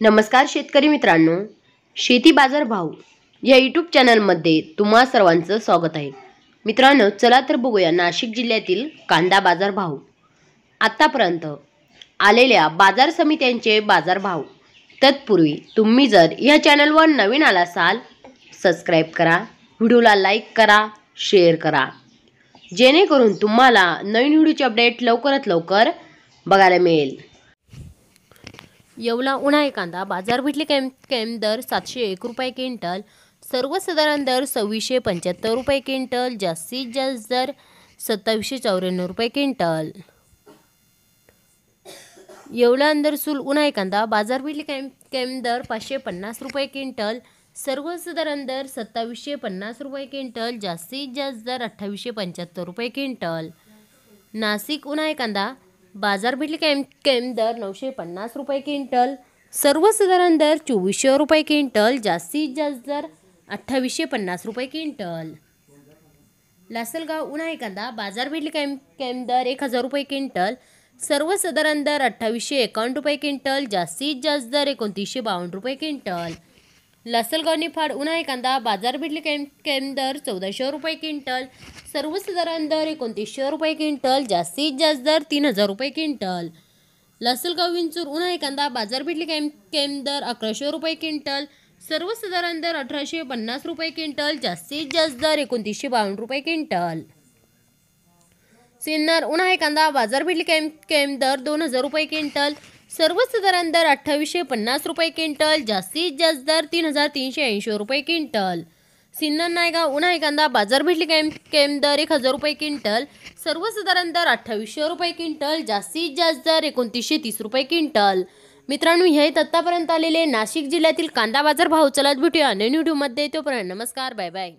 नमस्कार शेतकरी मित्रांनो, शेती बाजार भाव या यूट्यूब चॅनलमध्ये तुम्हा सर्वांचं स्वागत आहे। मित्रांनो, चला तर बघूया नाशिक जिल्ह्यातील कांदा बाजार भाव। आतापर्यंत आलेल्या बाजार समित्यांचे बाजार भाव। तत्पूर्वी तुम्ही जर या चॅनलवर नवीन आला असाल, सबस्क्राइब करा, व्हिडिओला लाईक करा, शेअर करा, जेणेकरून तुम्हाला नवीन व्हिडिओचे अपडेट लवकरात लवकर बघायला मिळेल। येवला उन्हाळी कांदा बाजार भेटली कॅम दर 701 रुपये क्विंटल, सर्वसाधारण दर 2675 रुपये क्विंटल, जास्तीत जास्त दर 2794 रुपये क्विंटल। येवला अंदरसूल उन्हाळी कांदा बाजार भेटली कॅम दर 550 रुपये क्विंटल, सर्वसाधारण दर 2750 रुपये क्विंटल, जास्तीत जास्त दर 2875 रुपये क्विंटल। नाशिक उन्हाळी कांदा बाजार भेटली कॅम दर 950 रुपये क्विंटल, सर्वसाधारण दर 2400 रुपये क्विंटल, जास्तीत जास्त दर 2850 रुपये क्विंटल। लासलगाव उन्हाळी कांदा बाजार भेटली कॅम दर 1000 रुपये क्विंटल, सर्वसाधारण दर 2851 रुपये क्विंटल, जास्तीत जास्त दर 2952 रुपये क्विंटल। लासलगाव निफाड उन्हाळी कांदा बाजार भेटली कॅम दर 1400 रुपये क्विंटल, सर्वसाधारण दर 2900 रुपये क्विंटल, जास्तीत जास्त दर 3000 रुपये क्विंटल। लासलगाव विंचूर उन्हाळी कांदा बाजार भेटली कॅम दर 1100 रुपये क्विंटल, सर्वसाधारण दर 1850 रुपये क्विंटल, जास्तीत जास्त दर 2952 रुपये क्विंटल। सिन्नर उन्हाळी कांदा बाजार भेटली कॅम दर 2000 रुपये क्विंटल, सर्वसाधारण दर 2850 रुपये क्विंटल, जास्तीत जास्त दर 3380 रुपये क्विंटल। सिन्नर नायगाव उन्हाळी कांदा बाजार भेटली कॅम दर 1000 रुपये क्विंटल, सर्वसाधारण दर 2800 रुपये क्विंटल, जास्तीत जास्त दर 2930 रुपये क्विंटल। मित्रांनो, हे आतापर्यंत आलेले नाशिक जिल्ह्यातील कांदा बाजार भाव। चला भेटूया नवीन व्हिडिओमध्ये, तोपर्यंत नमस्कार, बाय बाय।